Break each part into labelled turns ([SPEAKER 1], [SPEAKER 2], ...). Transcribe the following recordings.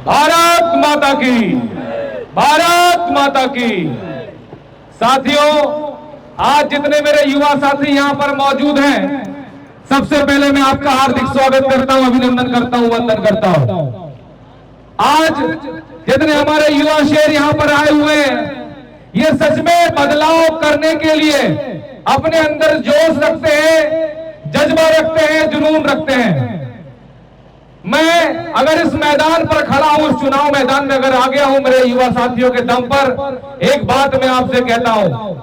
[SPEAKER 1] भारत माता की, भारत माता की। साथियों, आज जितने मेरे युवा साथी यहां पर मौजूद हैं, सबसे पहले मैं आपका हार्दिक स्वागत करता हूं, अभिनंदन करता हूं, वंदन करता हूं। आज जितने हमारे युवा शेर यहां पर आए हुए हैं, ये सच में बदलाव करने के लिए अपने अंदर जोश रखते हैं, जज्बा रखते हैं, जुनून रखते हैं। मैं अगर इस मैदान पर खड़ा हूं, इस चुनाव मैदान में अगर आ गया हूं मेरे युवा साथियों के दम पर, एक बात मैं आपसे कहता हूं,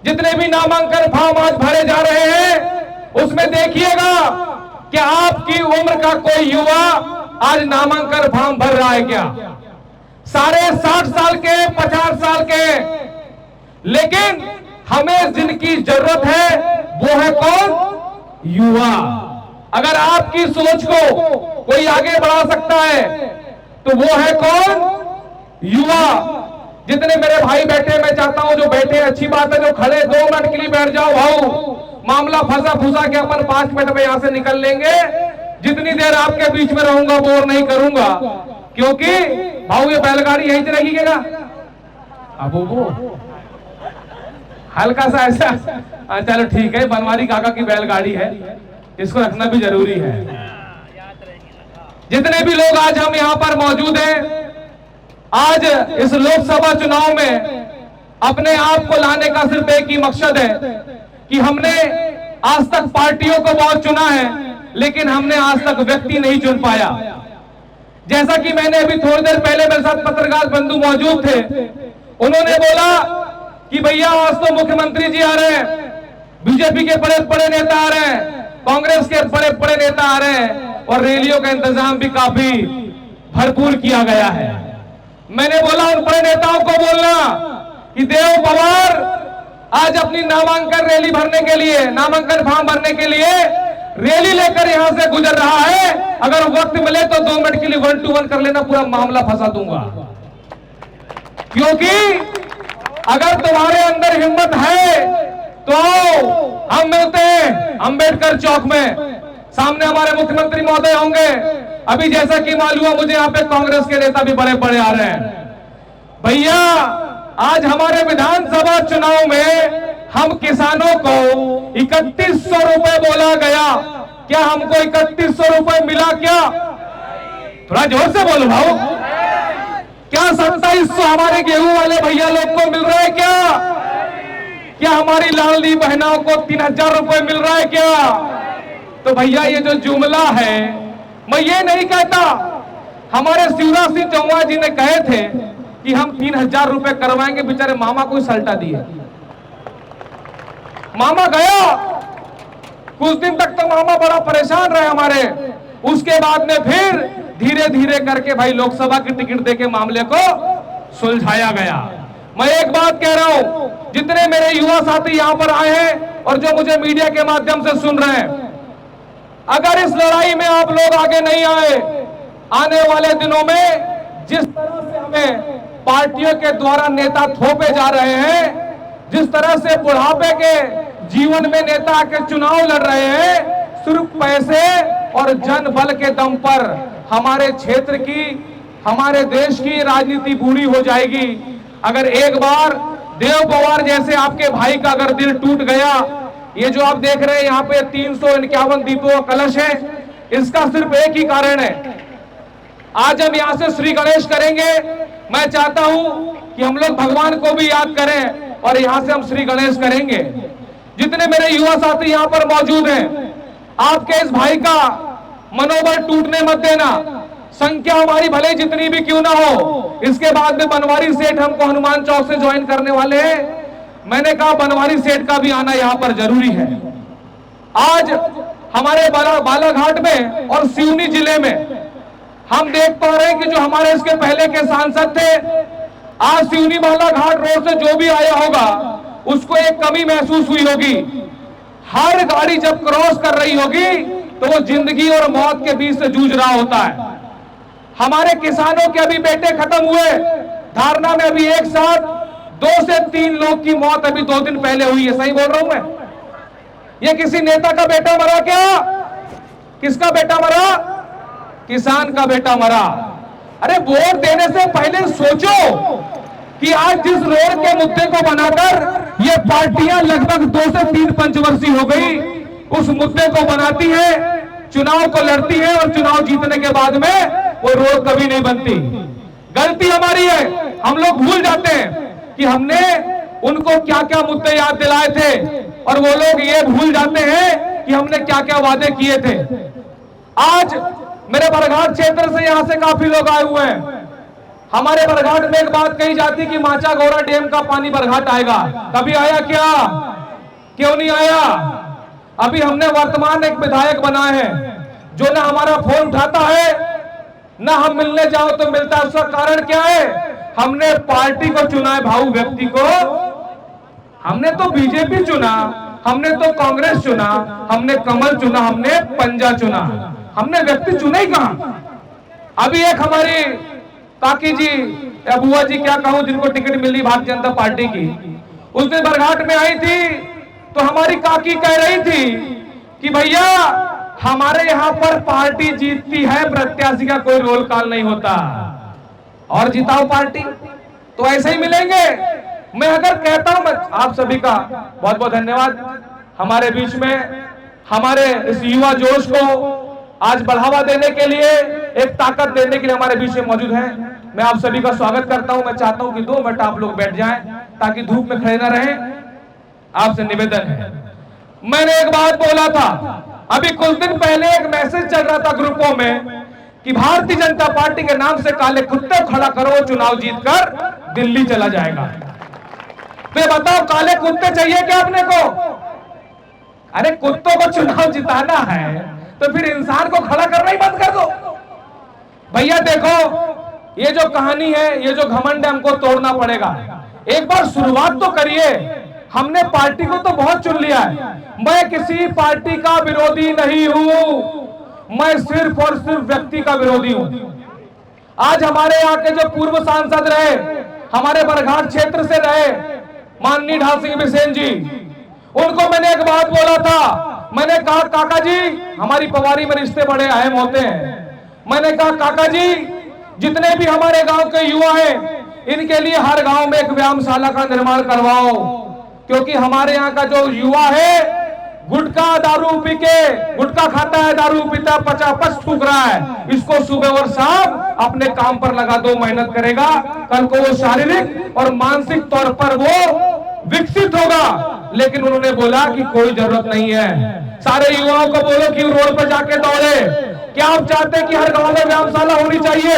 [SPEAKER 1] जितने भी नामांकन फॉर्म आज भरे जा रहे हैं, उसमें देखिएगा कि आपकी उम्र का कोई युवा आज नामांकन फॉर्म भर रहा है क्या? सारे 60 साल के, 50 साल के। लेकिन हमें जिनकी जरूरत है वो है कौन? युवा। अगर आपकी सोच को कोई आगे बढ़ा सकता है तो वो है कौन? युवा। जितने मेरे भाई बैठे, मैं चाहता हूं जो बैठे अच्छी बात है, जो खड़े 2 मिनट के लिए बैठ जाओ भाऊ, मामला फंसा फूसा के अपन 5 मिनट में यहां से निकल लेंगे। जितनी देर आपके बीच में रहूंगा बोर नहीं करूंगा, क्योंकि भाऊ ये बैलगाड़ी यहीं से लगेगा। अब वो हल्का सा ऐसा, चलो ठीक है, बनवारी काका की बैलगाड़ी है, इसको रखना भी जरूरी है। जितने भी लोग आज हम यहां पर मौजूद हैं, आज इस लोकसभा चुनाव में अपने आप को लाने का सिर्फ एक ही मकसद है कि हमने आज तक पार्टियों को बहुत चुना है, लेकिन हमने आज तक व्यक्ति नहीं चुन पाया। जैसा कि मैंने अभी थोड़ी देर पहले, मेरे साथ पत्रकार बंधु मौजूद थे, उन्होंने बोला कि भैया आज तो मुख्यमंत्री जी आ रहे हैं, बीजेपी के बड़े बड़े नेता आ रहे हैं, कांग्रेस के बड़े बड़े नेता आ रहे हैं और रैलियों का इंतजाम भी काफी भरपूर किया गया है। मैंने बोला उन बड़े नेताओं को बोलना कि देव पवार आज अपनी नामांकन रैली भरने के लिए, नामांकन फॉर्म भरने के लिए रैली लेकर यहां से गुजर रहा है। अगर वक्त मिले तो 2 मिनट के लिए 1 to 1 कर लेना, पूरा मामला फंसा दूंगा। क्योंकि अगर तुम्हारे अंदर हिम्मत है तो हम मिलते हैं अंबेडकर चौक में, सामने हमारे मुख्यमंत्री महोदय होंगे। अभी जैसा कि मालूम है मुझे, यहाँ पे कांग्रेस के नेता भी बड़े बड़े आ रहे हैं। भैया आज हमारे विधानसभा चुनाव में हम किसानों को 3100 रुपए बोला गया, क्या हमको 3100 रुपए मिला क्या? थोड़ा जोर से बोलो भाऊ। क्या 2700 हमारे गेहूं वाले भैया लोग को मिल रहा है क्या? क्या हमारी लाडली बहनों को 3000 रुपए मिल रहा है क्या? तो भैया ये जो जुमला है, मैं ये नहीं कहता, हमारे शिवराज सिंह चौहान जी ने कहे थे कि हम 3000 रुपए करवाएंगे, बेचारे मामा को सल्टा दिए। मामा गया, कुछ दिन तक तो मामा बड़ा परेशान रहे हमारे, उसके बाद में फिर धीरे धीरे करके भाई लोकसभा की टिकट देके मामले को सुलझाया गया। मैं एक बात कह रहा हूं, जितने मेरे युवा साथी यहां पर आए हैं और जो मुझे मीडिया के माध्यम से सुन रहे हैं, अगर इस लड़ाई में आप लोग आगे नहीं आए, आने वाले दिनों में जिस तरह से हमें पार्टियों के द्वारा नेता थोपे जा रहे हैं, जिस तरह से बुढ़ापे के जीवन में नेता के चुनाव लड़ रहे हैं, सिर्फ पैसे और जन बल के दम पर हमारे क्षेत्र की, हमारे देश की राजनीति बूढ़ी हो जाएगी। अगर एक बार देव पवार जैसे आपके भाई का अगर दिल टूट गया, ये जो आप देख रहे हैं यहाँ पे 351 दीपों का कलश है, इसका सिर्फ एक ही कारण है। आज हम यहाँ से श्री गणेश करेंगे। मैं चाहता हूं कि हम लोग भगवान को भी याद करें और यहाँ से हम श्री गणेश करेंगे। जितने मेरे युवा साथी यहाँ पर मौजूद हैं, आपके इस भाई का मनोबल टूटने मत देना। संख्या हमारी भले जितनी भी क्यों ना हो, इसके बाद में बनवारी सेठ हमको हनुमान चौक से ज्वाइन करने वाले हैं। मैंने कहा बनवारी सेठ का भी आना यहाँ पर जरूरी है। आज हमारे बालाघाट में और सिवनी जिले में हम देख पा रहे हैं कि जो हमारे इसके पहले के सांसद थे, आज सिवनी बालाघाट रोड से जो भी आया होगा उसको एक कमी महसूस हुई होगी। हर गाड़ी जब क्रॉस कर रही होगी तो वो जिंदगी और मौत के बीच से जूझ रहा होता है। हमारे किसानों के अभी बेटे खत्म हुए, धारणा में अभी एक साथ 2 से 3 लोग की मौत अभी 2 दिन पहले हुई है। सही बोल रहा हूं मैं? ये किसी नेता का बेटा मरा क्या? किसका बेटा मरा? किसान का बेटा मरा। अरे वोट देने से पहले सोचो कि आज जिस रोड के मुद्दे को बनाकर ये पार्टियां लगभग 2 से 3 पंचवर्षीय हो गई, उस मुद्दे को बनाती है, चुनाव को लड़ती है और चुनाव जीतने के बाद में वो रोड कभी नहीं बनती। गलती हमारी है, हम लोग भूल जाते हैं कि हमने उनको क्या क्या मुद्दे याद दिलाए थे और वो लोग ये भूल जाते हैं कि हमने क्या क्या वादे किए थे। आज मेरे बरघाट क्षेत्र से यहां से काफी लोग आए हुए हैं। हमारे बरघाट में एक बात कही जाती कि माचा गौरा डैम का पानी बरघाट आएगा, कभी आया क्या? क्यों नहीं आया? अभी हमने वर्तमान एक विधायक बनाए हैं जो ना हमारा फोन उठाता है, ना हम मिलने जाओ तो मिलता है। उसका कारण क्या है? हमने पार्टी को चुना है, भाऊ व्यक्ति को। हमने तो बीजेपी चुना, हमने तो कांग्रेस चुना, हमने कमल चुना, हमने पंजा चुना, हमने व्यक्ति चुना ही कहां? अभी एक हमारी काकी जी या बुआ जी क्या कहूं, जिनको टिकट मिली भारतीय जनता पार्टी की, उस दिन बरघाट में आई थी तो हमारी काकी कह रही थी कि भैया हमारे यहां पर पार्टी जीतती है, प्रत्याशी का कोई रोल कॉल नहीं होता, और जिताओ पार्टी तो ऐसे ही मिलेंगे। मैं अगर कहता हूं, आप सभी का बहुत बहुत धन्यवाद। हमारे बीच में हमारे इस युवा जोश को आज बढ़ावा देने के लिए, एक ताकत देने के लिए हमारे बीच में मौजूद हैं। मैं आप सभी का स्वागत करता हूं। मैं चाहता हूं कि 2 मिनट आप लोग बैठ जाएं ताकि धूप में खड़े ना रहें। आपसे निवेदन है, मैंने एक बात बोला था, अभी कुछ दिन पहले एक मैसेज चल रहा था ग्रुपों में कि भारतीय जनता पार्टी के नाम से काले कुत्ते खड़ा करो, चुनाव जीतकर दिल्ली चला जाएगा। तो बताओ, काले कुत्ते चाहिए क्या अपने को? अरे कुत्तों को चुनाव जिताना है तो फिर इंसान को खड़ा करना ही बंद कर दो। भैया देखो, ये जो कहानी है, ये जो घमंड है, हमको तोड़ना पड़ेगा। एक बार शुरुआत तो करिए। हमने पार्टी को तो बहुत चुन लिया है। मैं किसी पार्टी का विरोधी नहीं हूं, मैं सिर्फ और सिर्फ व्यक्ति का विरोधी हूं। आज हमारे यहाँ के जो पूर्व सांसद रहे, हमारे बरघाट क्षेत्र से रहे, माननीय ढाल सिंह बिसेन जी, उनको मैंने एक बात बोला था। मैंने कहा काका जी, हमारी पवारी में रिश्ते बड़े अहम होते हैं। मैंने कहा काका जी, जितने भी हमारे गांव के युवा हैं, इनके लिए हर गांव में एक व्यायामशाला का निर्माण करवाओ, क्योंकि हमारे यहाँ का जो युवा है गुटखा दारू पी के, गुटखा खाता है, दारू पीता, पचापच थूक रहा है। इसको सुबह और शाम अपने काम पर लगा दो, मेहनत करेगा, कल को वो शारीरिक और मानसिक तौर पर वो विकसित होगा। लेकिन उन्होंने बोला कि कोई जरूरत नहीं है। सारे युवाओं को बोलो कि रोड पर जाके दौड़े। क्या आप चाहते हैं कि हर गांव में व्यायामशाला होनी चाहिए?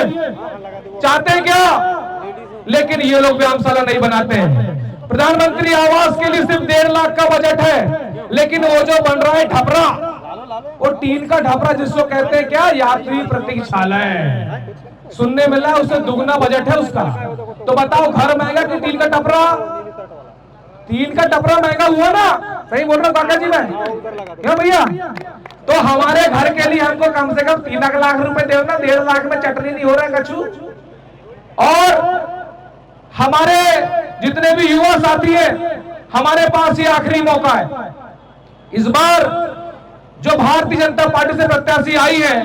[SPEAKER 1] चाहते हैं क्या? लेकिन ये लोग व्यायामशाला नहीं बनाते हैं। प्रधानमंत्री आवास के लिए सिर्फ 1.5 लाख का बजट है, लेकिन वो जो बन रहा है ढपरा, वो टीन का ढपरा जिसको कहते हैं क्या, यात्री प्रतीक्षालय, सुनने मिला उससे दुगना बजट है उसका। तो बताओ, घर महंगा कि टीन का टपरा? टीन का टपरा महंगा हुआ ना? सही बोल रहा हूं काका जी मैं, क्यों भैया? तो हमारे घर के लिए हमको कम से कम 3 लाख रुपए दे ना, 1.5 लाख में चटनी नहीं हो रहा है कछू। और हमारे जितने भी युवा साथी हैं, हमारे पास ये आखिरी मौका है। इस बार जो भारतीय जनता पार्टी से प्रत्याशी आई है,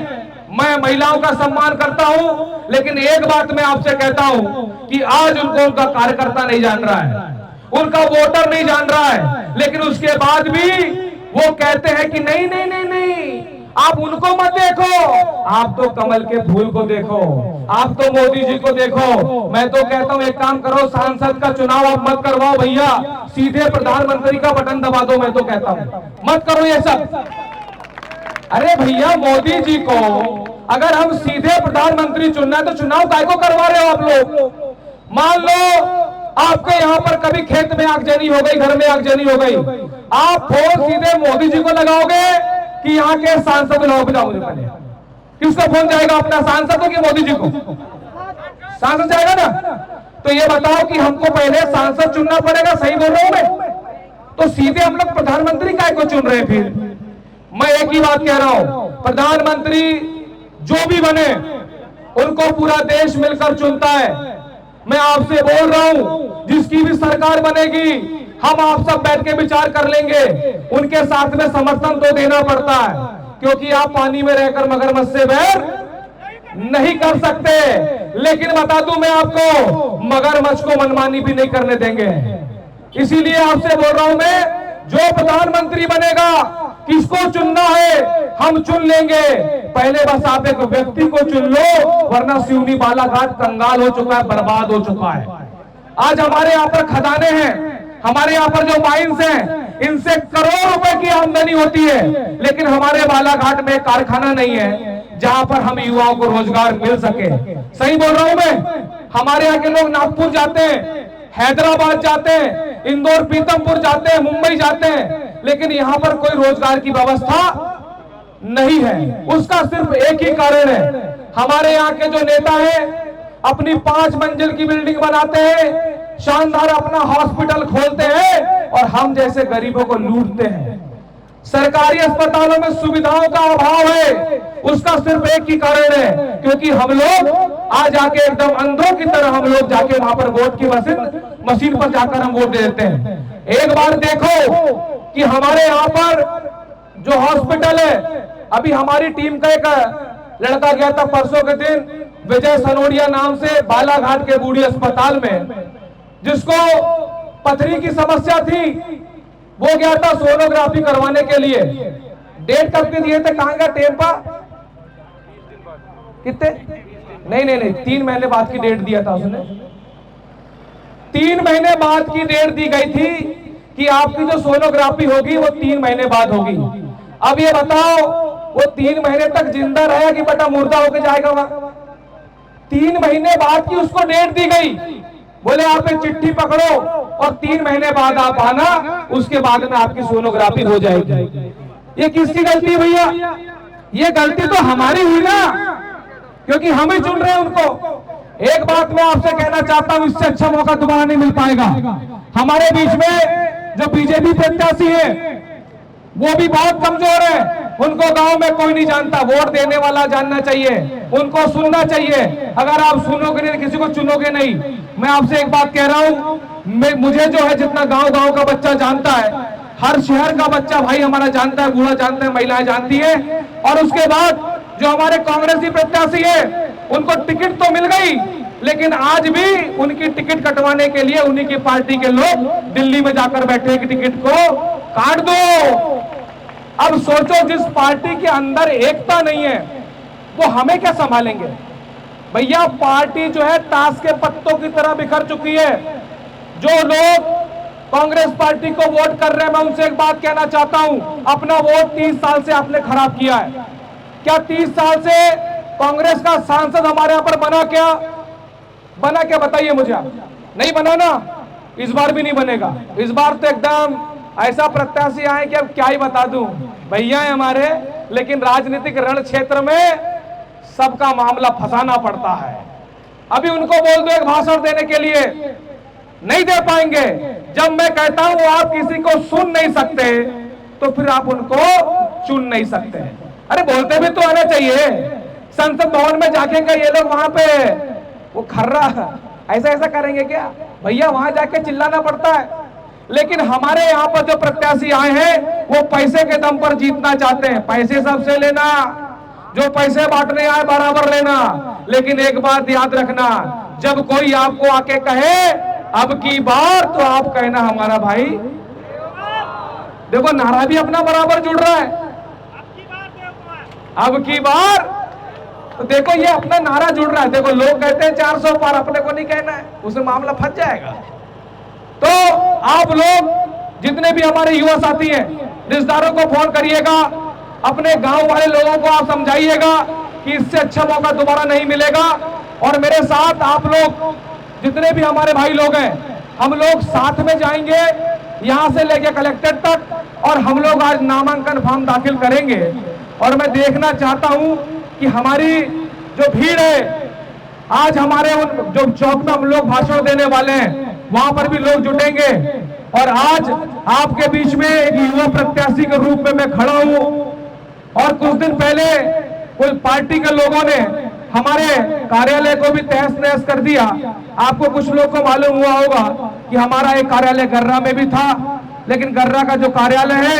[SPEAKER 1] मैं महिलाओं का सम्मान करता हूं, लेकिन एक बात मैं आपसे कहता हूं कि आज उनको उनका कार्यकर्ता नहीं जान रहा है, उनका वोटर नहीं जान रहा है। लेकिन उसके बाद भी वो कहते हैं कि नहीं नहीं नहीं नहीं, आप उनको मत देखो, आप तो कमल के फूल को देखो, आप तो मोदी जी को देखो। मैं तो कहता हूं एक काम करो, सांसद का चुनाव आप मत करवाओ भैया, सीधे प्रधानमंत्री का बटन दबा दो। मैं तो कहता हूं मत करो ये सब। अरे भैया, मोदी जी को अगर हम सीधे प्रधानमंत्री चुनना है तो चुनाव काय को करवा रहे हो आप लोग? मान लो आपके यहाँ पर कभी खेत में आगजनी हो गई, घर में आगजनी हो गई, आप फोन सीधे मोदी जी को लगाओगे कि यहाँ के सांसद लोग मुझे पहले किसको फोन जाएगा? अपना सांसद हो कि मोदी जी को? सांसद जाएगा ना। तो ये बताओ कि हमको पहले सांसद चुनना पड़ेगा, सही बोल रहा हूं मैं? तो सीधे हम लोग प्रधानमंत्री काय को चुन रहे हैं? फिर मैं एक ही बात कह रहा हूं, प्रधानमंत्री जो भी बने उनको पूरा देश मिलकर चुनता है। मैं आपसे बोल रहा हूं, जिसकी भी सरकार बनेगी हम आप सब बैठ के विचार कर लेंगे, उनके साथ में समर्थन तो देना पड़ता है, क्योंकि आप पानी में रहकर मगरमच्छ से बैर नहीं कर सकते। लेकिन बता दूं मैं आपको, मगरमच्छ को मनमानी भी नहीं करने देंगे। इसीलिए आपसे बोल रहा हूं मैं, जो प्रधानमंत्री बनेगा, किसको चुनना है हम चुन लेंगे, पहले बस आप एक व्यक्ति को चुन लो, वरना सिवनी बालाघाट कंगाल हो चुका है, बर्बाद हो चुका है। आज हमारे यहाँ पर खदाने हैं, हमारे यहाँ पर जो माइंस हैं, इनसे करोड़ रुपए की आमदनी होती है, लेकिन हमारे बालाघाट में कारखाना नहीं है जहां पर हम युवाओं को रोजगार मिल सके। सही बोल रहा हूं मैं? हमारे यहाँ के लोग नागपुर जाते हैं, हैदराबाद जाते हैं, इंदौर पीतमपुर जाते हैं, मुंबई जाते हैं, लेकिन यहां पर कोई रोजगार की व्यवस्था नहीं है। उसका सिर्फ एक ही कारण है, हमारे यहाँ के जो नेता हैं अपनी 5 मंजिल की बिल्डिंग बनाते हैं, शानदार अपना हॉस्पिटल खोलते हैं और हम जैसे गरीबों को लूटते हैं। सरकारी अस्पतालों में सुविधाओं का अभाव है, उसका सिर्फ एक ही कारण है, क्योंकि हम लोग आज जाके एकदम अंधों की तरह हम लोग जाके वहां पर वोट की मशीन पर जाकर हम वोट दे देते हैं। एक बार देखो कि हमारे यहाँ पर जो हॉस्पिटल है, अभी हमारी टीम का एक लड़का गया था परसों के दिन, विजय सनोडिया नाम से, बालाघाट के बूढ़ी अस्पताल में, जिसको पथरी की समस्या थी, वो गया था सोनोग्राफी करवाने के लिए। डेट कब के दिए थे, कहां का टेम्पा, कितने, नहीं 3 महीने बाद की डेट दिया था उसने। 3 महीने बाद की डेट दी गई थी कि आपकी जो सोनोग्राफी होगी वो 3 महीने बाद होगी। अब ये बताओ वो 3 महीने तक जिंदा रहेगा कि बेटा मुर्दा होकर जाएगा वहां? 3 महीने बाद की उसको डेट दी गई, बोले आप एक चिट्ठी पकड़ो और 3 महीने बाद आप आना, उसके बाद में आपकी सोनोग्राफी हो जाएगी। ये किसकी गलती है भैया? ये गलती तो हमारी हुई ना, क्योंकि हम ही चुन रहे हैं उनको। एक बात मैं आपसे कहना चाहता हूं, इससे अच्छा मौका दोबारा नहीं मिल पाएगा। हमारे बीच में जो बीजेपी प्रत्याशी है वो भी बहुत कमजोर है, उनको गांव में कोई नहीं जानता, वोट देने वाला जानना चाहिए, उनको सुनना चाहिए। अगर आप सुनोगे नहीं, किसी को चुनोगे नहीं। मैं आपसे एक बात कह रहा हूं, मुझे जो है जितना गांव का बच्चा जानता है, हर शहर का बच्चा भाई हमारा जानता है, बूढ़ा जानता है, महिलाएं जानती है। और उसके बाद जो हमारे कांग्रेसी प्रत्याशी है, उनको टिकट तो मिल गई, लेकिन आज भी उनकी टिकट कटवाने के लिए उन्हीं की पार्टी के लोग दिल्ली में जाकर बैठे कि टिकट को काट दो। अब सोचो, जिस पार्टी के अंदर एकता नहीं है वो हमें क्या संभालेंगे? भैया पार्टी जो है ताश के पत्तों की तरह बिखर चुकी है। जो लोग कांग्रेस पार्टी को वोट कर रहे हैं, मैं उनसे एक बात कहना चाहता हूं, अपना वोट 30 साल से आपने खराब किया है। क्या 30 साल से कांग्रेस का सांसद हमारे यहां पर बना क्या बताइए मुझे आप? नहीं बना ना, इस बार भी नहीं बनेगा। इस बार तो एकदम ऐसा प्रत्याशी आए कि अब क्या ही बता दूं, भैया है हमारे, लेकिन राजनीतिक रण क्षेत्र में सबका मामला फंसाना पड़ता है। अभी उनको बोल दो एक भाषण देने के लिए, नहीं दे पाएंगे। जब मैं कहता हूं आप किसी को सुन नहीं सकते, तो फिर आप उनको चुन नहीं सकते। अरे बोलते भी तो आना चाहिए। संसद भवन में जाके क्या ये लोग वहां पे वो खर्रा ऐसा करेंगे क्या? भैया वहां जाके चिल्लाना पड़ता है। लेकिन हमारे यहाँ पर जो प्रत्याशी आए हैं वो पैसे के दम पर जीतना चाहते हैं। पैसे सबसे लेना, जो पैसे बांटने आए बराबर लेना। लेकिन एक बात याद रखना, जब कोई आपको आके कहे अब की बार, तो आप कहना हमारा भाई, देखो नारा भी अपना बराबर जुड़ रहा है, अब की बार, तो देखो ये अपना नारा जुड़ रहा है। देखो लोग कहते हैं 400 पार, अपने को नहीं कहना है, उसमें मामला फंस जाएगा। तो आप लोग जितने भी हमारे युवा साथी हैं, रिश्तेदारों को फोन करिएगा, अपने गांव वाले लोगों को आप समझाइएगा कि इससे अच्छा मौका दोबारा नहीं मिलेगा। और मेरे साथ आप लोग जितने भी हमारे भाई लोग हैं, हम लोग साथ में जाएंगे यहां से लेके कलेक्टेड तक, और हम लोग आज नामांकन फॉर्म दाखिल करेंगे। और मैं देखना चाहता हूं कि हमारी जो भीड़ है, आज हमारे उन जो चौक में हम लोग भाषण देने वाले हैं, वहां पर भी लोग जुटेंगे। और आज आपके बीच में एक युवा प्रत्याशी के रूप में मैं खड़ा हूं। और कुछ दिन पहले कोई पार्टी के लोगों ने हमारे कार्यालय को भी तहस नहस कर दिया। आपको कुछ लोग को मालूम हुआ होगा कि हमारा एक कार्यालय गर्रा में भी था, लेकिन गर्रा का जो कार्यालय है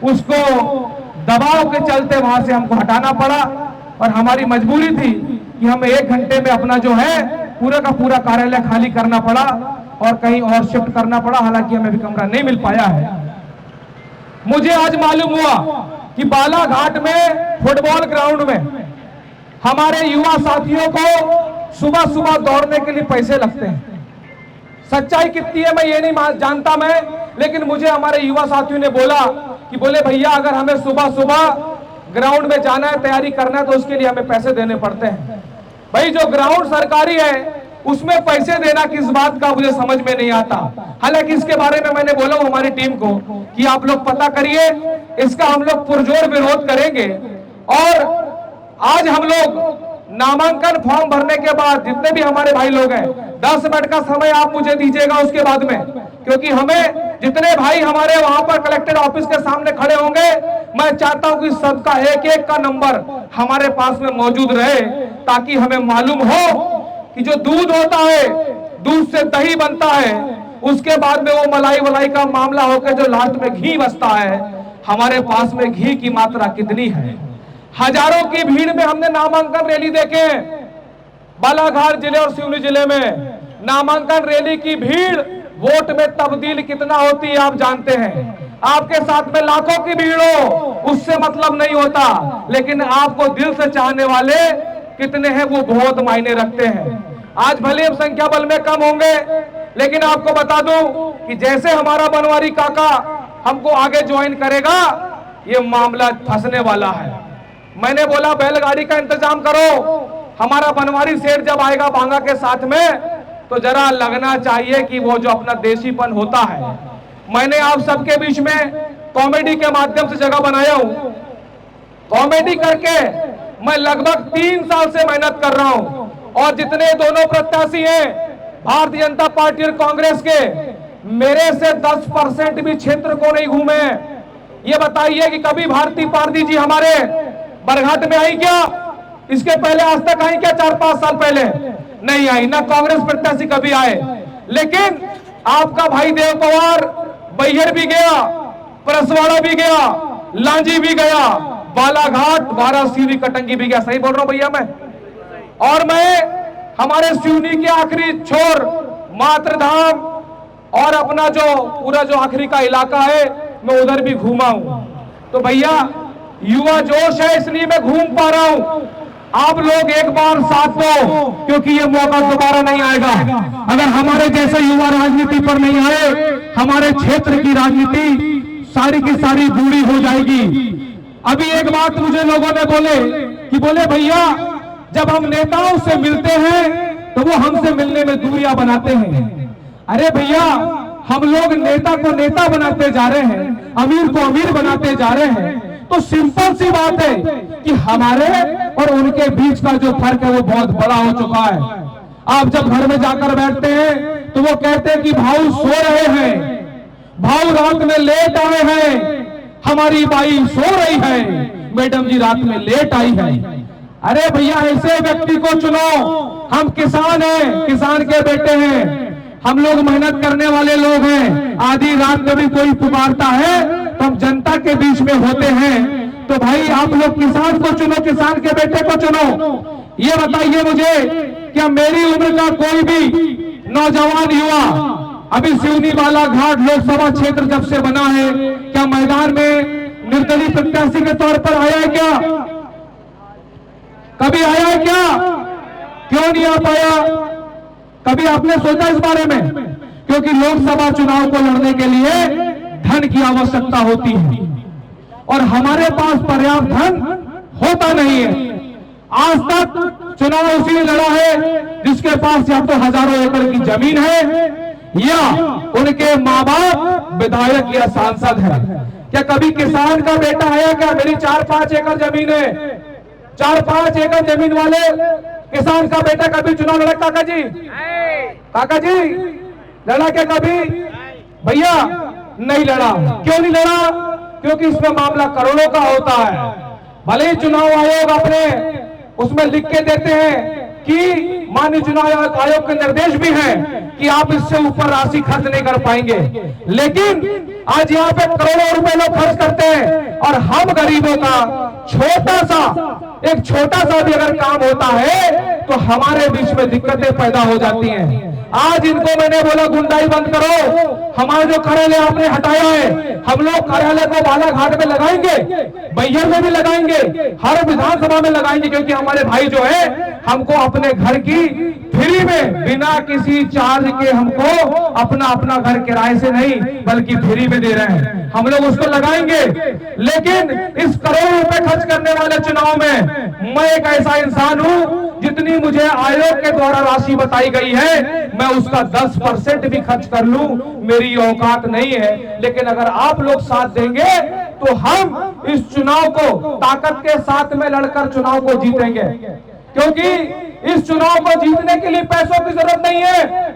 [SPEAKER 1] उसको दबाव के चलते वहां से हमको हटाना पड़ा। और हमारी मजबूरी थी कि हमें 1 घंटे में अपना जो है पूरा का पूरा कार्यालय खाली करना पड़ा और कहीं और शिफ्ट करना पड़ा, हालांकि हमें भी कमरा नहीं मिल पाया है। मुझे आज मालूम हुआ कि बालाघाट में फुटबॉल ग्राउंड में हमारे युवा साथियों को सुबह सुबह दौड़ने के लिए पैसे लगते हैं। सच्चाई कितनी है मैं ये नहीं जानता मैं, लेकिन मुझे हमारे युवा साथियों ने बोला कि बोले भैया अगर हमें सुबह सुबह ग्राउंड में जाना है, तैयारी करना है, तो उसके लिए हमें पैसे देने पड़ते हैं। भाई जो ग्राउंड सरकारी है उसमें पैसे देना किस बात का मुझे समझ में नहीं आता। हालांकि इसके बारे में मैंने बोला हमारी टीम को कि आप लोग पता करिए, इसका हम लोग पुरजोर विरोध करेंगे। और आज हम लोग नामांकन फॉर्म भरने के बाद जितने भी हमारे भाई लोग हैं 10 मिनट का समय आप मुझे दीजिएगा उसके बाद में, क्योंकि हमें जितने भाई हमारे वहां पर कलेक्टर ऑफिस के सामने खड़े होंगे, मैं चाहता हूं कि सबका एक एक का नंबर हमारे पास में मौजूद रहे, ताकि हमें मालूम हो कि जो दूध होता है, दूध से दही बनता है, उसके बाद में वो मलाई वलाई का मामला होकर जो लास्ट में घी बचता है, हमारे पास में घी की मात्रा कितनी है। हजारों की भीड़ में हमने नामांकन रैली देखे बालाघाट जिले और सिवनी जिले में। नामांकन रैली की भीड़ वोट में तब्दील कितना होती है आप जानते हैं। आपके साथ में लाखों की भीड़ हो उससे मतलब नहीं होता, लेकिन आपको दिल से चाहने वाले कितने हैं वो बहुत मायने रखते हैं। आज भले हम संख्या बल में कम होंगे, लेकिन आपको बता दूं कि जैसे हमारा बनवारी काका हमको आगे ज्वाइन करेगा, ये मामला फंसने वाला है। मैंने बोला बैलगाड़ी का इंतजाम करो, हमारा बनवारी सेठ जब आएगा बांगा के साथ में तो जरा लगना चाहिए कि वो जो अपना देसीपन होता है। मैंने आप सबके बीच में कॉमेडी के माध्यम से जगह बनाया हूं। कॉमेडी करके मैं लगभग 3 साल से मेहनत कर रहा हूं, और जितने दोनों प्रत्याशी हैं भारतीय जनता पार्टी और कांग्रेस के, मेरे से 10% भी क्षेत्र को नहीं घूमे। ये बताइए कि कभी भारती पारदी जी हमारे बरघाट में आई क्या? इसके पहले आज तक आई क्या? 4-5 साल पहले नहीं आई, ना कांग्रेस प्रत्याशी कभी आए। लेकिन आपका भाई देव पवार बैहर भी गया, परसवाड़ा भी गया, लांजी भी गया, बालाघाट, वाराणसी, कटंगी भी गया। सही बोल रहा हूं भैया मैं? और मैं हमारे सिवनी के आखिरी छोर मातृधाम और अपना जो पूरा जो आखिरी का इलाका है, मैं उधर भी घूमा हूं। तो भैया युवा जोश है इसलिए मैं घूम पा रहा हूं। आप लोग एक बार साथ दो, क्योंकि ये मौका दोबारा नहीं आएगा। अगर हमारे जैसे युवा राजनीति पर नहीं आए, हमारे क्षेत्र की राजनीति सारी की सारी बूढ़ी हो जाएगी। अभी एक बात मुझे लोगों ने बोले भैया जब हम नेताओं से मिलते हैं तो वो हमसे मिलने में दूरियां बनाते हैं। अरे भैया हम लोग नेता को नेता बनाते जा रहे हैं, अमीर को अमीर बनाते जा रहे हैं, तो सिंपल सी बात है कि हमारे और उनके बीच का जो फर्क है वो बहुत बड़ा हो चुका है। आप जब घर में जाकर बैठते हैं तो वो कहते हैं कि भाऊ सो रहे हैं, भाऊ रात में लेट आए हैं, हमारी बाई सो रही है, मैडम जी रात में लेट आई है। अरे भैया ऐसे व्यक्ति को चुनो। हम किसान हैं, किसान के बेटे हैं, हम लोग मेहनत करने वाले लोग हैं। आधी रात में भी कोई पुकारता है तो हम जनता के बीच में होते हैं। तो भाई आप लोग किसान को चुनो, किसान के बेटे को चुनो। ये बताइए मुझे, क्या मेरी उम्र का कोई भी नौजवान युवा अभी सिवनी बालाघाट लोकसभा क्षेत्र जब से बना है, क्या मैदान में निर्दलीय प्रत्याशी के तौर पर आया है? क्या कभी आया है? क्या क्यों नहीं आ पाया? कभी आपने सोचा इस बारे में? क्योंकि लोकसभा चुनाव को लड़ने के लिए धन की आवश्यकता होती है और हमारे पास पर्याप्त धन होता नहीं है। आज तक चुनाव उसी ने लड़ा है जिसके पास या तो हजारों एकड़ की जमीन है या उनके माँ बाप विधायक या सांसद है। क्या कभी किसान का बेटा आया? क्या मेरी 4-5 एकड़ जमीन है, 4-5 एकड़ जमीन वाले किसान का बेटा कभी चुनाव लड़ा? काका जी, काका जी लड़ा क्या कभी? भैया नहीं लड़ा। क्यों नहीं लड़ा? क्योंकि इसमें मामला करोड़ों का होता है। भले ही चुनाव आयोग अपने उसमें लिख के देते हैं कि माननीय चुनाव आयोग के निर्देश भी हैं कि आप इससे ऊपर राशि खर्च नहीं कर पाएंगे, लेकिन आज यहाँ पे करोड़ों रुपए लोग खर्च करते हैं और हम गरीबों का छोटा सा भी अगर काम होता है तो हमारे बीच में दिक्कतें पैदा हो जाती हैं। आज इनको मैंने बोला गुंडाई बंद करो, हमारे जो कार्यालय आपने हटाया है, हम लोग कार्यालय को बालाघाट में लगाएंगे, बैयर में भी लगाएंगे, हर विधानसभा में लगाएंगे, क्योंकि हमारे भाई जो है हमको अपने घर की फ्री में बिना किसी चार्ज के हमको अपना अपना घर किराए से नहीं बल्कि फ्री में दे रहे हैं, हम लोग उसको लगाएंगे। लेकिन इस करोड़ों रुपए खर्च करने वाले चुनाव में मैं एक ऐसा इंसान हूं, जितनी मुझे आयोग के द्वारा राशि बताई गई है मैं उसका 10% भी खर्च कर लूं, मेरी औकात नहीं है। लेकिन अगर आप लोग साथ देंगे तो हम इस चुनाव को ताकत के साथ में लड़कर चुनाव को जीतेंगे, क्योंकि इस चुनाव को जीतने के लिए पैसों की जरूरत नहीं है,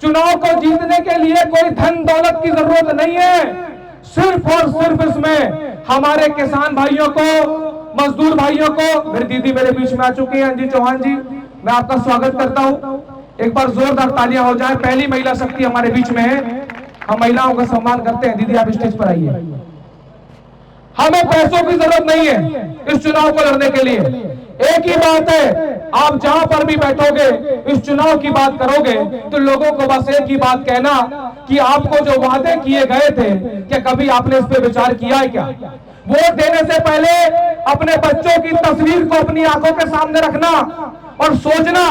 [SPEAKER 1] चुनाव को जीतने के लिए कोई धन दौलत की जरूरत नहीं है, सिर्फ और सिर्फ इसमें हमारे किसान भाइयों को, मजदूर भाइयों को, मेरी दीदी मेरे बीच में आ चुकी है अंजी चौहान जी, मैं आपका स्वागत करता हूं। एक बार जोरदार तालियां हो जाए, पहली महिला शक्ति हमारे बीच में है, हम महिलाओं का सम्मान करते हैं। दीदी आप स्टेज पर आइए। हमें पैसों की जरूरत नहीं है इस चुनाव को लड़ने के लिए, एक ही बात है, आप जहां पर भी बैठोगे इस चुनाव की बात करोगे तो लोगों को बस एक ही बात कहना कि आपको जो वादे किए गए थे क्या कभी आपने इस पे विचार किया है क्या? वोट देने से पहले अपने बच्चों की तस्वीर को अपनी आंखों के सामने रखना और सोचना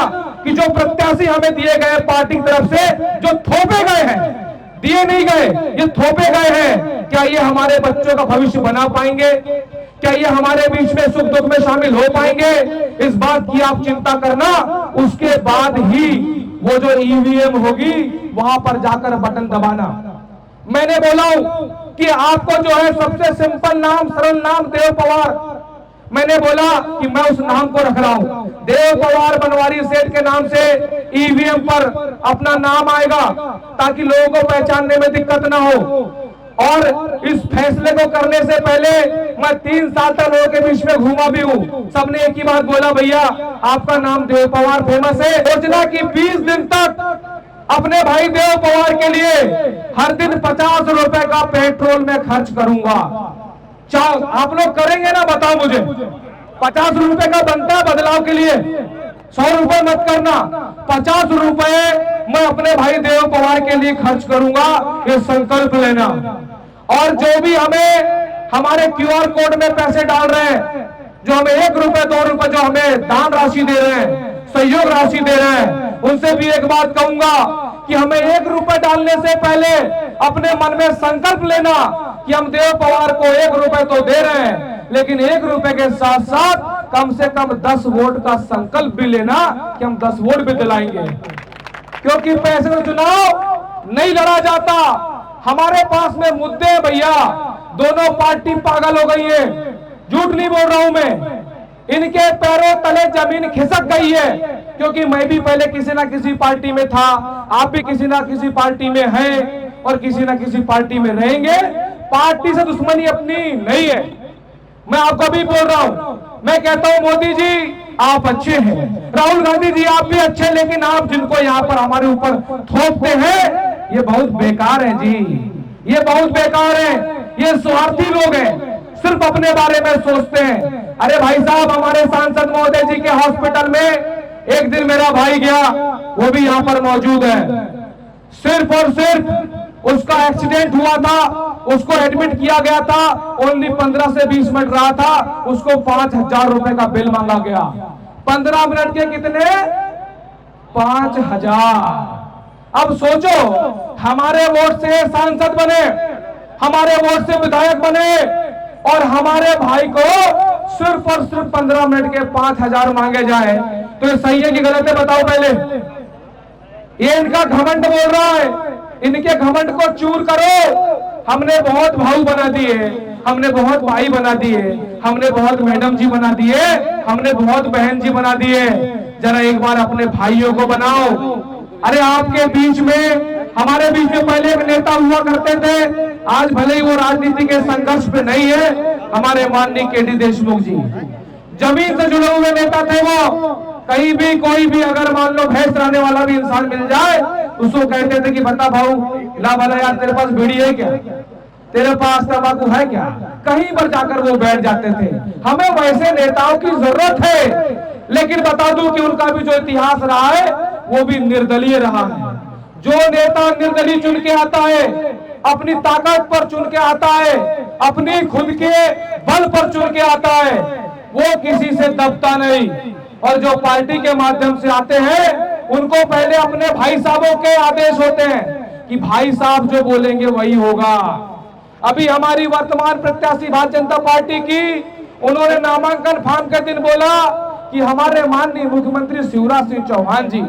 [SPEAKER 1] कि जो प्रत्याशी हमें दिए गए पार्टी की तरफ से जो थोपे गए हैं, दिए नहीं गए, ये थोपे गए हैं, क्या ये हमारे बच्चों का भविष्य बना पाएंगे? क्या ये हमारे बीच में सुख दुख में शामिल हो पाएंगे? इस बात की आप चिंता करना, उसके बाद ही वो जो ईवीएम होगी वहां पर जाकर बटन दबाना। मैंने बोला हूं कि आपको जो है सबसे सिंपल नाम, सरल नाम देव पवार, मैंने बोला कि मैं उस नाम को रख रहा हूं, देव पवार बनवारी सेठ के नाम से ईवीएम पर अपना नाम आएगा ताकि लोगों को पहचानने में दिक्कत ना हो। और इस फैसले को करने से पहले मैं 3 साल तक लोगों के बीच में घूमा भी हूं, सबने एक ही बात बोला, भैया आपका नाम देव पवार फेमस है। सोचना कि 20 दिन तक अपने भाई देव पवार के लिए हर दिन 50 रुपए का पेट्रोल में खर्च करूंगा। आप लोग करेंगे ना, बताओ मुझे, 50 रुपए का बनता है बदलाव के लिए, 100 रुपए मत करना, 50 रुपए मैं अपने भाई देव पवार के लिए खर्च करूंगा, ये संकल्प लेना। और जो भी हमें हमारे क्यूआर कोड में पैसे डाल रहे हैं, जो हमें 1 रुपए 2 रुपए जो हमें दान राशि दे रहे हैं, सहयोग राशि दे रहे हैं, उनसे भी एक बात कहूंगा कि हमें 1 रुपए डालने से पहले अपने मन में संकल्प लेना कि हम देव पवार को 1 रुपए तो दे रहे हैं, लेकिन 1 रुपए के साथ साथ कम से कम 10 वोट का संकल्प भी लेना कि हम 10 वोट भी दिलाएंगे, क्योंकि पैसे से चुनाव नहीं लड़ा जाता। हमारे पास में मुद्दे हैं भैया, दोनों पार्टी पागल हो गई है, झूठ नहीं बोल रहा हूं मैं, इनके पैरों तले जमीन खिसक गई है, क्योंकि मैं भी पहले किसी ना किसी पार्टी में था, आप भी किसी ना किसी पार्टी में हैं और किसी ना किसी पार्टी में रहेंगे। पार्टी से दुश्मनी अपनी नहीं है, मैं आपको भी बोल रहा हूं, मैं कहता हूं मोदी जी आप अच्छे हैं, राहुल गांधी जी आप भी अच्छे, लेकिन आप जिनको यहाँ पर हमारे ऊपर थोपते हैं ये बहुत बेकार है जी, ये बहुत बेकार है, ये स्वार्थी लोग हैं, सिर्फ अपने बारे में सोचते हैं। अरे भाई साहब, हमारे सांसद महोदय जी के हॉस्पिटल में एक दिन मेरा भाई गया, वो भी यहाँ पर मौजूद है, सिर्फ और सिर्फ उसका एक्सीडेंट हुआ था, उसको एडमिट किया गया था, ओनली 15 से 20 मिनट रहा था, उसको 5,000 रुपए का बिल मांगा गया। 15 मिनट के कितने? 5,000। अब सोचो, हमारे वोट से सांसद बने, हमारे वोट से विधायक बने और हमारे भाई को सिर्फ और सिर्फ 15 मिनट के 5,000 मांगे जाए, तो ये सही है कि गलत है? बताओ पहले। ये इनका घमंड बोल रहा है, इनके घमंड को चूर करो। हमने बहुत भाऊ बना दिए, हमने बहुत भाई बना दिए, हमने बहुत मैडम जी बना दिए, हमने बहुत बहन जी बना दिए, जरा एक बार अपने भाइयों को बनाओ। अरे आपके बीच में, हमारे बीच में पहले एक नेता हुआ करते थे, आज भले ही वो राजनीति के संघर्ष पे नहीं है, हमारे माननीय केडी देशमुख जी जमीन से जुड़े हुए नेता थे। वो कहीं भी कोई भी अगर मान लो भैंस चराने वाला भी इंसान मिल जाए, उसको कहते थे कि बता भाऊ, ला भला यार तेरे पास बीड़ी है क्या, तेरे पास तंबाकू है क्या, कहीं पर जाकर वो बैठ जाते थे। हमें वैसे नेताओं की जरूरत है लेकिन बता दूं कि उनका भी जो इतिहास रहा है वो भी निर्दलीय रहा है। जो नेता निर्दलीय चुन के आता है, अपनी ताकत पर चुन के आता है, अपनी खुद के बल पर चुन के आता है, वो किसी से दबता नहीं। और जो पार्टी के माध्यम से आते हैं उनको पहले अपने भाई साहबों के आदेश होते हैं कि भाई साहब जो बोलेंगे वही होगा। अभी हमारी वर्तमान प्रत्याशी भारतीय जनता पार्टी की, उन्होंने नामांकन फॉर्म के दिन बोला कि हमारे माननीय मुख्यमंत्री शिवराज सिंह चौहान जी।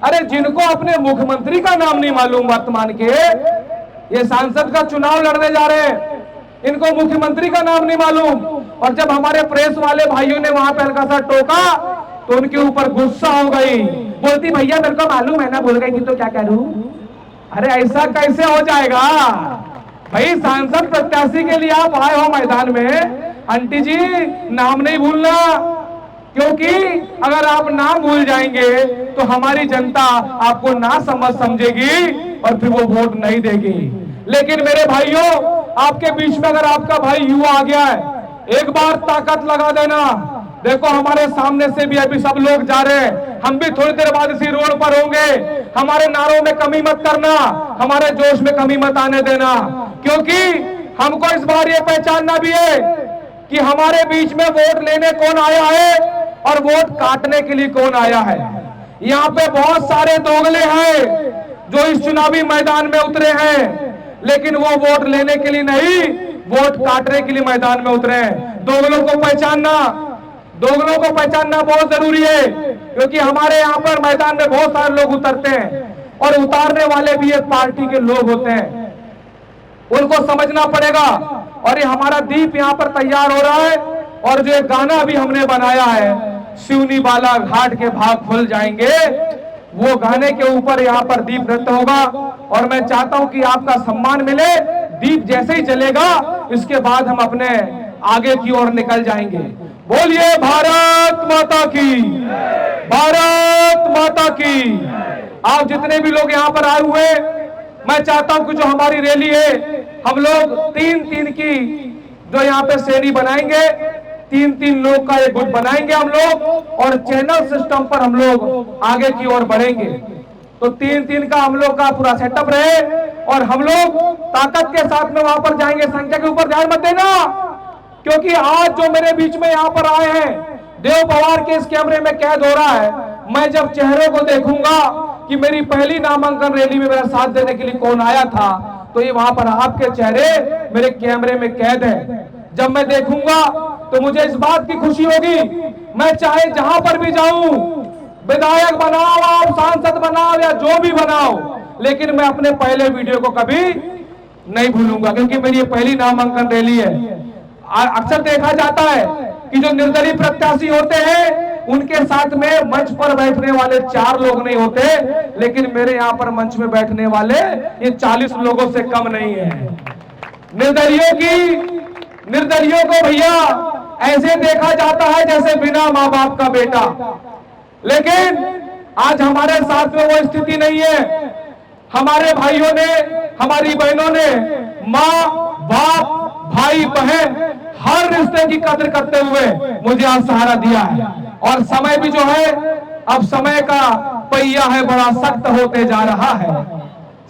[SPEAKER 1] अरे जिनको अपने मुख्यमंत्री का नाम नहीं मालूम वर्तमान के, ये सांसद का चुनाव लड़ने जा रहे हैं, इनको मुख्यमंत्री का नाम नहीं मालूम। और जब हमारे प्रेस वाले भाइयों ने वहां पे हल्का सा टोका तो उनके ऊपर गुस्सा हो गई, बोलती भैया मेरे को मालूम है ना, बोल गई तो क्या करूं। अरे ऐसा कैसे हो जाएगा भाई, सांसद प्रत्याशी के लिए आप आए हो मैदान में, आंटी जी नाम नहीं भूलना, क्योंकि अगर आप नाम भूल जाएंगे तो हमारी जनता आपको ना समझ समझेगी और फिर वो वोट नहीं देगी। लेकिन मेरे भाइयों, आपके बीच में अगर आपका भाई युवा आ गया है, एक बार ताकत लगा देना। देखो हमारे सामने से भी अभी सब लोग जा रहे हैं, हम भी थोड़ी देर बाद इसी रोड पर होंगे। हमारे नारों में कमी मत करना, हमारे जोश में कमी मत आने देना, क्योंकि हमको इस बार ये पहचानना भी है कि हमारे बीच में वोट लेने कौन आया है और वोट काटने के लिए कौन आया है। यहाँ पे बहुत सारे दोगले हैं जो इस चुनावी मैदान में उतरे हैं, लेकिन वो वोट लेने के लिए नहीं, वोट काटने के लिए मैदान में उतरे हैं। दोगलों को पहचानना बहुत जरूरी है, क्योंकि हमारे यहाँ पर मैदान में बहुत सारे लोग उतरते हैं और उतारने वाले भी एक पार्टी के लोग होते हैं, उनको समझना पड़ेगा। और ये हमारा दीप यहाँ पर तैयार हो रहा है, और जो एक गाना भी हमने बनाया है, शिवनी बाला घाट के भाग खुल जाएंगे, वो गाने के ऊपर यहाँ पर दीप नृत्य होगा। और मैं चाहता हूं कि आपका सम्मान मिले। दीप जैसे ही जलेगा इसके बाद हम अपने आगे की ओर निकल जाएंगे। बोलिए भारत माता की, भारत माता की। आप जितने भी लोग यहाँ पर आए हुए, मैं चाहता हूं कि जो हमारी रैली है, हम लोग 3-3 की जो यहाँ पे श्रेणी बनाएंगे, 3-3 लोग का एक गुट बनाएंगे हम लोग, और चैनल सिस्टम पर हम लोग आगे की ओर बढ़ेंगे। तो 3-3 का हम लोग का पूरा सेटअप रहे, और हम लोग ताकत के साथ में वहां पर जाएंगे। संख्या के ऊपर ध्यान मत देना, क्योंकि आज जो मेरे बीच में यहाँ पर आए हैं, देव पवार के इस कैमरे में कैद हो रहा है। मैं जब चेहरे को देखूंगा कि मेरी पहली नामांकन रैली में मेरा साथ देने के लिए कौन आया था, तो ये वहां पर आपके चेहरे मेरे कैमरे में कैद है। जब मैं देखूंगा तो मुझे इस बात की खुशी होगी, मैं चाहे जहां पर भी जाऊं, विधायक बनाओ आप, सांसद बनाओ या जो भी बनाओ, लेकिन मैं अपने पहले वीडियो को कभी नहीं भूलूंगा, क्योंकि मेरी ये पहली नामांकन रैली है। अक्सर देखा जाता है कि जो निर्दलीय प्रत्याशी होते हैं उनके साथ में मंच पर बैठने वाले 4 लोग नहीं होते, लेकिन मेरे यहाँ पर मंच में बैठने वाले ये 40 लोगों से कम नहीं है। निर्दलियों को भैया ऐसे देखा जाता है जैसे बिना माँ बाप का बेटा, लेकिन आज हमारे साथ में वो स्थिति नहीं है। हमारे भाइयों ने, हमारी बहनों ने माँ बाप भाई बहन हर रिश्ते की कदर करते हुए मुझे आज सहारा दिया है। और समय भी जो है, अब समय का पहिया है बड़ा सख्त होते जा रहा है,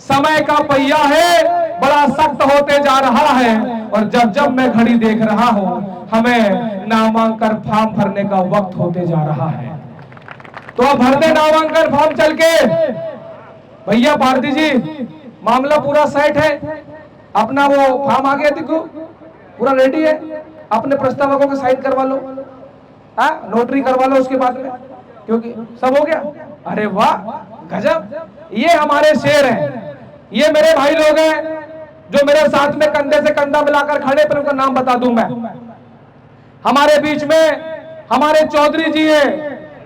[SPEAKER 1] समय का पहिया है बड़ा सख्त होते जा रहा है। और जब जब मैं घड़ी देख रहा हूं, हमें नामांकन फॉर्म भरने का वक्त होते जा रहा है। तो अब भर दे नामांकन फॉर्म चल के। भैया भारती जी, मामला पूरा सेट है, अपना वो फॉर्म आ गया, देखो पूरा रेडी है, अपने प्रस्तावकों के साइन करवा लो, नोटरी करवा लो उसके बाद में, क्योंकि सब हो गया। अरे वाह गजब, ये हमारे शेर हैं, ये मेरे भाई लोग हैं जो मेरे साथ में कंधे से कंधा मिलाकर खड़े, पर उनका नाम बता दूं मैं। हमारे बीच में हमारे चौधरी जी हैं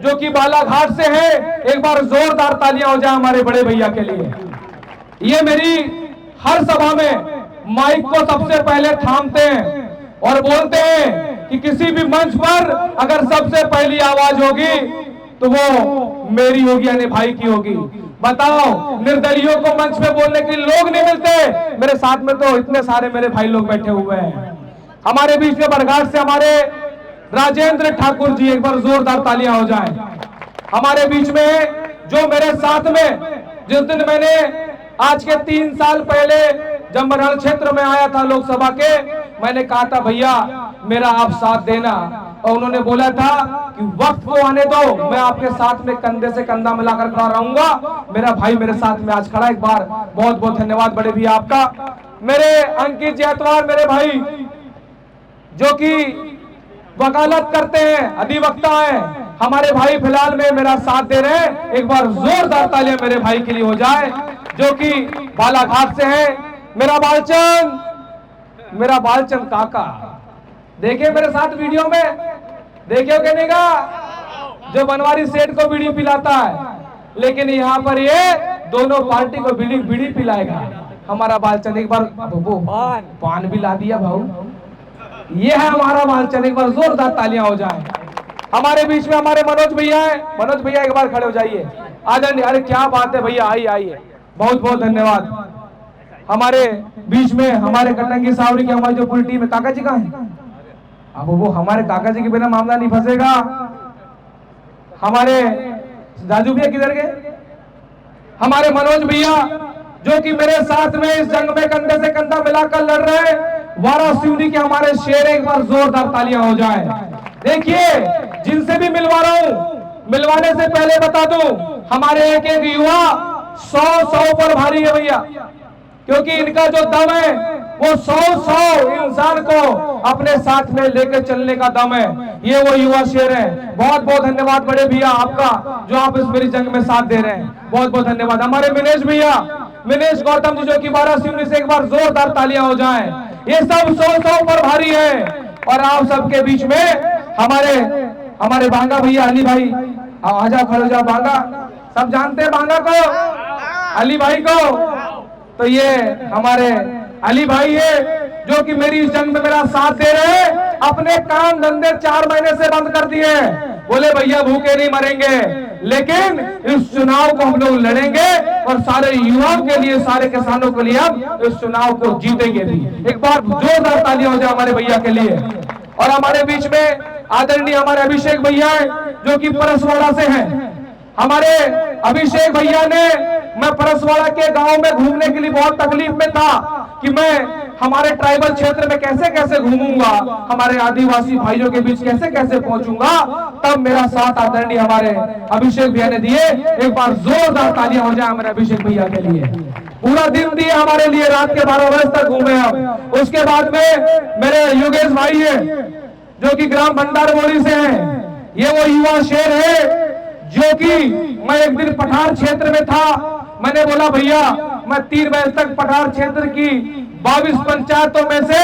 [SPEAKER 1] जो कि बालाघाट से हैं, एक बार जोरदार तालियां हो जाए हमारे बड़े भैया के लिए। ये मेरी हर सभा में माइक को सबसे पहले थामते हैं और बोलते हैं कि किसी भी मंच पर अगर सबसे पहली आवाज होगी तो वो मेरी होगी, यानी भाई की होगी। बताओ, निर्दलियों को मंच पे बोलने के लिए लोग नहीं मिलते, मेरे साथ में तो इतने सारे मेरे भाई लोग बैठे हुए हैं। हमारे बीच में बरघाट से हमारे राजेंद्र ठाकुर जी, एक बार जोरदार तालियां हो जाएं। हमारे बीच में जो मेरे साथ में जिस दिन मैंने आज के 3 साल पहले जब मैं रण क्षेत्र में आया था लोकसभा के, मैंने कहा था भैया मेरा आप साथ देना, और उन्होंने बोला था कि वक्त को आने दो, मैं आपके साथ में कंधे से कंधा मिलाकर खड़ा रहूंगा। मेरा भाई मेरे साथ में आज खड़ा। एक बार बहुत बहुत धन्यवाद बड़े भैया आपका। मेरे अंकित जैतवाल मेरे भाई जो कि वकालत करते हैं, अधिवक्ता हैं, हमारे भाई फिलहाल में मेरा साथ दे रहे हैं। एक बार जोरदार तालियां मेरे भाई के लिए हो जाए जो कि बालाघाट से है। मेरा बालचंद काका देखिए मेरे साथ वीडियो में, देखिए कहने का जो बनवारी सेठ को बीड़ी पिलाता है, लेकिन यहाँ पर ये दोनों पार्टी को बीड़ी पिलाएगा हमारा बालचंद। एक बार पान भी ला दिया भाऊ, ये है हमारा बालचंद। एक बार जोरदार तालियां हो जाए। हमारे बीच में हमारे मनोज भैया हैं। मनोज भैया एक बार खड़े हो जाइए। अरे क्या बात है भैया, आइए। बहुत बहुत धन्यवाद। हमारे बीच में हमारे कटंगी सावरी की हमारी जो पूरी टीम है, काका जी कहाँ है? अब वो हमारे काका जी के बिना मामला नहीं फंसेगा। हमारे राजू भैया किधर गए? हमारे मनोज भैया जो कि मेरे साथ में इस जंग में कंधे से कंधा मिलाकर लड़ रहे हैं, वारासिवनी के हमारे शेर। एक बार जोरदार तालियां हो जाए। देखिए जिनसे भी मिलवा रहा हूं, मिलवाने से पहले बता दूं, हमारे एक एक युवा 100 पर भारी है भैया, क्योंकि इनका जो दम है वो 100 इंसान को अपने साथ में लेकर चलने का दम है। ये वो युवा शेर है। बहुत बहुत धन्यवाद बड़े भैया आपका, जो आप इस मेरी जंग में साथ दे रहे हैं। बहुत बहुत धन्यवाद। हमारे मिनेश गौतम जी जो कि वारासिवनी से, एक बार जोरदार तालियां हो जाएं। ये सब 100 पर भारी है। और आप सबके बीच में हमारे बांगा भैया अली भाई, आजा खड़े जाओ। बांगा सब जानते हैं, बांगा को, अली भाई को। तो ये हमारे अली भाई है जो कि मेरी इस जंग में मेरा साथ दे रहे हैं। अपने काम धंधे 4 महीने से बंद कर दिए, बोले भैया भूखे नहीं मरेंगे, लेकिन इस चुनाव को हम लोग लड़ेंगे और सारे युवाओं के लिए, सारे किसानों के लिए हम इस चुनाव को जीतेंगे भी। एक बार जोरदार तालियां हो जाए हमारे भैया के लिए। और हमारे बीच में आदरणीय हमारे अभिषेक भैया है जो कि परसवाड़ा से हैं। हमारे अभिषेक भैया ने, मैं परसवाड़ा के गांव में घूमने के लिए बहुत तकलीफ में था कि मैं हमारे ट्राइबल क्षेत्र में कैसे कैसे घूमूंगा, हमारे आदिवासी भाइयों के बीच कैसे कैसे पहुंचूंगा, तब मेरा साथ आदरणीय हमारे अभिषेक भैया ने दिए। एक बार जोरदार तालियां हो जाए हमारे अभिषेक भैया के लिए। पूरा दिन दिए हमारे लिए, रात के 12 बजे तक घूमे हम। उसके बाद में मेरे योगेश भाई है जो कि ग्राम भंडारमोरी से हैं। ये वो युवा शेर है जो कि मैं एक दिन पठार क्षेत्र में था, मैंने बोला भैया मैं 3 बजे तक पठार क्षेत्र की 22 पंचायतों में से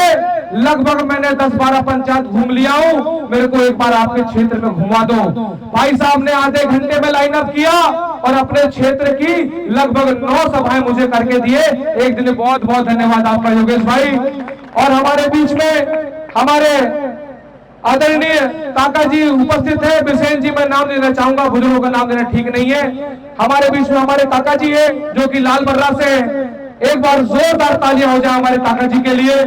[SPEAKER 1] लगभग मैंने 10-12 पंचायत घूम लिया हूं, मेरे को एक बार आपके क्षेत्र में घुमा दो। भाई साहब ने आधे घंटे में लाइन अप किया और अपने क्षेत्र की लगभग 9 सभाएं मुझे करके दिए। एक दिन बहुत बहुत धन्यवाद आपका योगेश भाई। और हमारे बीच में हमारे आदरणीय काका जी उपस्थित है। बिसेन जी मैं नाम लेना चाहूंगा, बुजुर्गों का नाम लेना ठीक नहीं है। हमारे बीच में हमारे काका जी है जो कि लाल बर्रा से है। एक बार जोरदार तालियां हो जाए हमारे काका जी के लिए।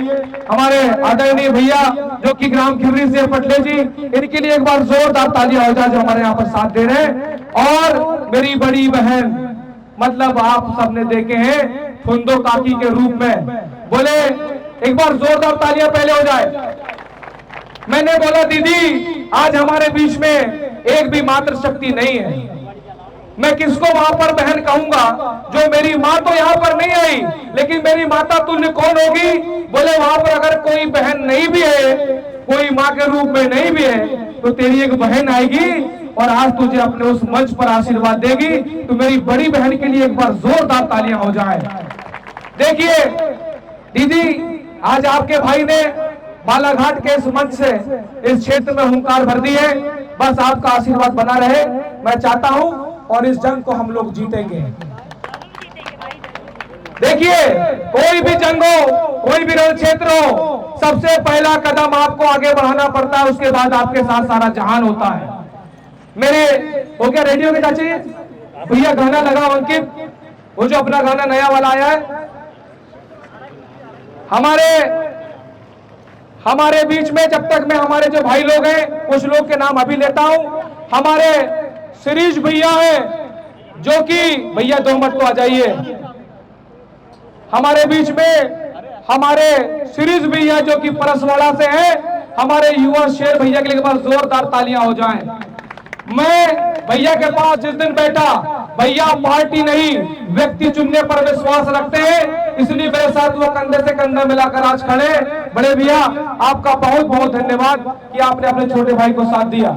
[SPEAKER 1] हमारे आदरणीय भैया जो कि ग्राम खिवरी से पटले जी, इनके लिए एक बार जोरदार तालियां हो जाए जो हमारे यहाँ पर साथ दे रहे हैं। और मेरी बड़ी बहन, मतलब आप सबने देखे हैं फुंदो काकी के रूप में, बोले एक बार जोरदार तालियां पहले हो जाए। मैंने बोला दीदी आज हमारे बीच में एक भी मातृ शक्ति नहीं है, मैं किसको वहां पर बहन कहूंगा? जो मेरी माँ तो यहाँ पर नहीं आई, लेकिन मेरी माता तुल्य कौन होगी? बोले वहां पर अगर कोई बहन नहीं भी है, कोई माँ के रूप में नहीं भी है, तो तेरी एक बहन आएगी और आज तुझे अपने उस मंच पर आशीर्वाद देगी। तो मेरी बड़ी बहन के लिए एक बार जोरदार तालियां हो जाए। देखिए दीदी, आज आपके भाई ने बालाघाट के इस मंच से इस क्षेत्र में हुंकार भर दी है। बस आपका आशीर्वाद बना रहे, मैं चाहता हूं, और इस जंग को हम लोग जीतेंगे। देखिए कोई भी जंग हो, कोई भी रण क्षेत्र हो, सबसे पहला कदम आपको आगे बढ़ाना पड़ता है, उसके बाद आपके साथ सारा जहान होता है। मेरे हो गया रेडियो के चाची भैया, गाना लगाओ अंकित, वो जो अपना गाना नया वाला आया है। हमारे बीच में जब तक मैं हमारे जो भाई लोग हैं कुछ लोग के नाम अभी लेता हूं। हमारे शिरीष भैया है जो कि भैया 2 मिनट तो आ जाइए। हमारे बीच में हमारे शिरीष भैया जो कि परसवाड़ा से है, हमारे युवा शेर भैया के लिए एक बार जोरदार तालियां हो जाएं। मैं भैया के पास जिस दिन बैठा, भैया पार्टी नहीं व्यक्ति चुनने पर विश्वास रखते हैं, इसलिए मेरे साथ वो कंधे से कंधा मिलाकर आज खड़े। बड़े भैया आपका बहुत बहुत धन्यवाद कि आपने अपने छोटे भाई को साथ दिया।